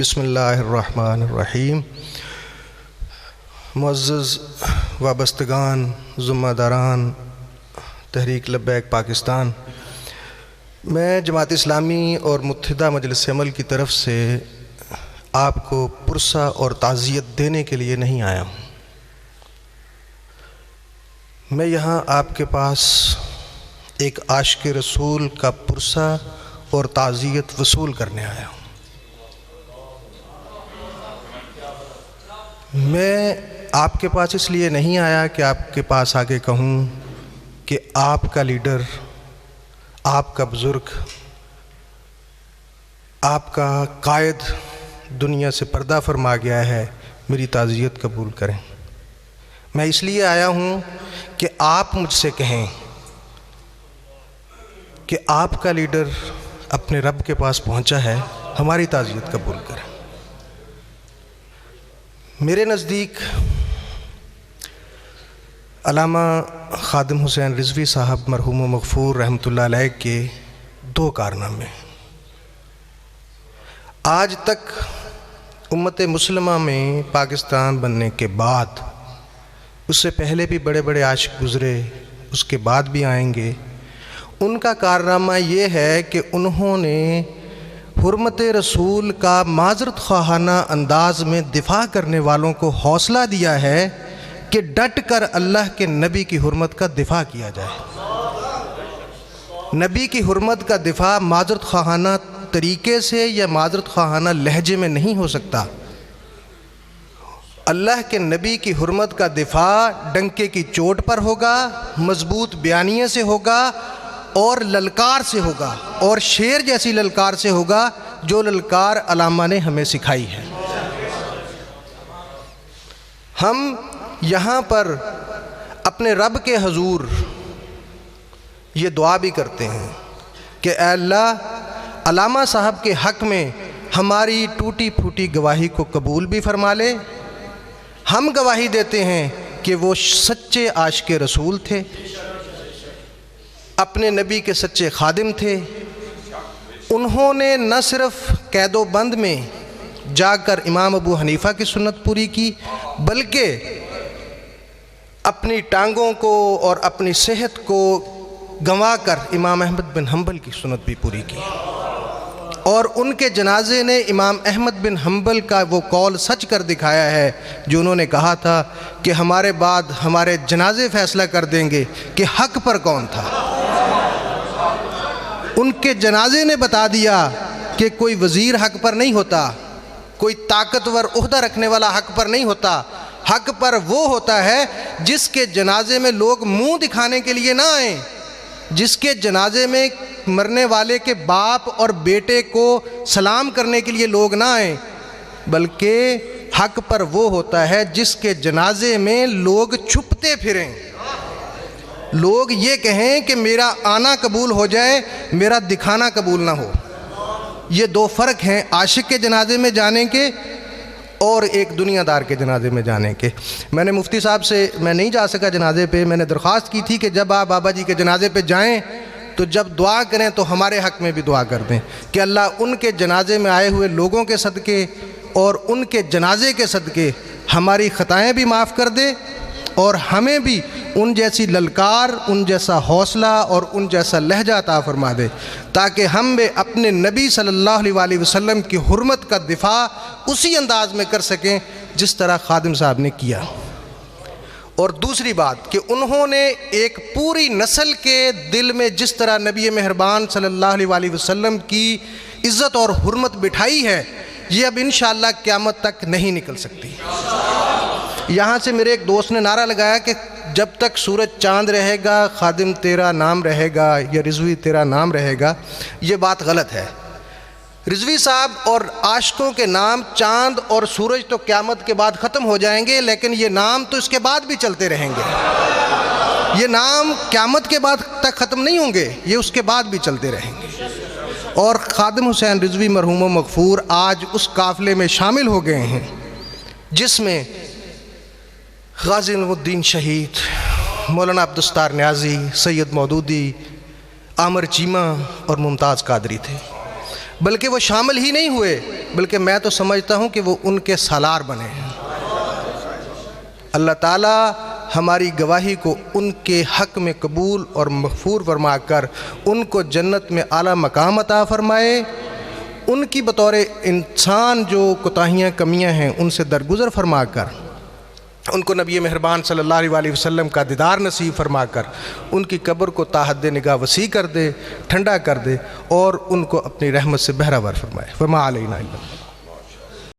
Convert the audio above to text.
بسم اللہ الرحمن الرحیم۔ معزز وابستگان، ذمہ داران تحریک لبیک پاکستان، میں جماعت اسلامی اور متحدہ مجلس عمل کی طرف سے آپ کو پرسہ اور تعزیت دینے کے لیے نہیں آیا ہوں۔ میں یہاں آپ کے پاس ایک عاشق رسول کا پرسہ اور تعزیت وصول کرنے آیا ہوں۔ میں آپ کے پاس اس لیے نہیں آیا کہ آپ کے پاس آ کے کہوں کہ آپ کا لیڈر، آپ کا بزرگ، آپ کا قائد دنیا سے پردہ فرما گیا ہے، میری تعزیت قبول کریں۔ میں اس لیے آیا ہوں کہ آپ مجھ سے کہیں کہ آپ کا لیڈر اپنے رب کے پاس پہنچا ہے، ہماری تعزیت قبول کریں۔ میرے نزدیک علامہ خادم حسین رضوی صاحب مرحوم و مغفور رحمۃ اللہ علیہ کے دو کارنامے آج تک امت مسلمہ میں پاکستان بننے کے بعد، اس سے پہلے بھی بڑے بڑے عاشق گزرے، اس کے بعد بھی آئیں گے، ان کا کارنامہ یہ ہے کہ انہوں نے حرمت رسول کا معذرت خواہانہ انداز میں دفاع کرنے والوں کو حوصلہ دیا ہے کہ ڈٹ کر اللہ کے نبی کی حرمت کا دفاع کیا جائے۔ نبی کی حرمت کا دفاع معذرت خواہانہ طریقے سے یا معذرت خواہانہ لہجے میں نہیں ہو سکتا۔ اللہ کے نبی کی حرمت کا دفاع ڈنکے کی چوٹ پر ہوگا، مضبوط بیانیے سے ہوگا اور للکار سے ہوگا، اور شیر جیسی للکار سے ہوگا جو للکار علامہ نے ہمیں سکھائی ہے۔ ہم یہاں پر اپنے رب کے حضور یہ دعا بھی کرتے ہیں کہ اے اللہ، علامہ صاحب کے حق میں ہماری ٹوٹی پھوٹی گواہی کو قبول بھی فرما لے۔ ہم گواہی دیتے ہیں کہ وہ سچے عاشق رسول تھے، اپنے نبی کے سچے خادم تھے۔ انہوں نے نہ صرف قید و بند میں جا کر امام ابو حنیفہ کی سنت پوری کی، بلکہ اپنی ٹانگوں کو اور اپنی صحت کو گنوا کر امام احمد بن حنبل کی سنت بھی پوری کی، اور ان کے جنازے نے امام احمد بن حنبل کا وہ قول سچ کر دکھایا ہے جو انہوں نے کہا تھا کہ ہمارے بعد ہمارے جنازے فیصلہ کر دیں گے کہ حق پر کون تھا۔ ان کے جنازے نے بتا دیا کہ کوئی وزیر حق پر نہیں ہوتا، کوئی طاقتور عہدہ رکھنے والا حق پر نہیں ہوتا، حق پر وہ ہوتا ہے جس کے جنازے میں لوگ منہ دکھانے کے لیے نہ آئیں، جس کے جنازے میں مرنے والے کے باپ اور بیٹے کو سلام کرنے کے لیے لوگ نہ آئیں، بلکہ حق پر وہ ہوتا ہے جس کے جنازے میں لوگ چھپتے پھریں، لوگ یہ کہیں کہ میرا آنا قبول ہو جائے، میرا دکھانا قبول نہ ہو۔ یہ دو فرق ہیں عاشق کے جنازے میں جانے کے اور ایک دنیا دار کے جنازے میں جانے کے۔ میں نے مفتی صاحب سے، میں نہیں جا سکا جنازے پہ، میں نے درخواست کی تھی کہ جب آپ بابا جی کے جنازے پہ جائیں تو جب دعا کریں تو ہمارے حق میں بھی دعا کر دیں کہ اللہ ان کے جنازے میں آئے ہوئے لوگوں کے صدقے اور ان کے جنازے کے صدقے ہماری خطائیں بھی معاف کر دے، اور ہمیں بھی ان جیسی للکار، ان جیسا حوصلہ اور ان جیسا لہجہ عطا فرما دے، تاکہ ہم بھی اپنے نبی صلی اللہ علیہ وسلم کی حرمت کا دفاع اسی انداز میں کر سکیں جس طرح خادم صاحب نے کیا۔ اور دوسری بات کہ انہوں نے ایک پوری نسل کے دل میں جس طرح نبی مہربان صلی اللہ علیہ وسلم کی عزت اور حرمت بٹھائی ہے، یہ اب انشاءاللہ قیامت تک نہیں نکل سکتی۔ یہاں سے میرے ایک دوست نے نعرہ لگایا کہ جب تک سورج چاند رہے گا خادم تیرا نام رہے گا یا رضوی تیرا نام رہے گا۔ یہ بات غلط ہے۔ رضوی صاحب اور عاشقوں کے نام چاند اور سورج تو قیامت کے بعد ختم ہو جائیں گے، لیکن یہ نام تو اس کے بعد بھی چلتے رہیں گے۔ یہ نام قیامت کے بعد تک ختم نہیں ہوں گے، یہ اس کے بعد بھی چلتے رہیں گے۔ اور خادم حسین رضوی مرحوم و مغفور آج اس قافلے میں شامل ہو گئے ہیں جس میں غازی نعیم الدین شہید، مولانا عبدالستار نیازی، سید مودودی، عامر چیمہ اور ممتاز قادری تھے۔ بلکہ وہ شامل ہی نہیں ہوئے، بلکہ میں تو سمجھتا ہوں کہ وہ ان کے سالار بنے ہیں۔ اللہ تعالیٰ ہماری گواہی کو ان کے حق میں قبول اور مغفور فرما کر ان کو جنت میں اعلیٰ مقام عطا فرمائے، ان کی بطور انسان جو کوتاہیاں کمیاں ہیں ان سے درگزر فرما کر ان کو نبی مہربان صلی اللہ علیہ وسلم کا دیدار نصیب فرما کر ان کی قبر کو تا حد نگاہ وسیع کر دے، ٹھنڈا کر دے، اور ان کو اپنی رحمت سے بہرہ ور فرمائے۔ وما علینا الا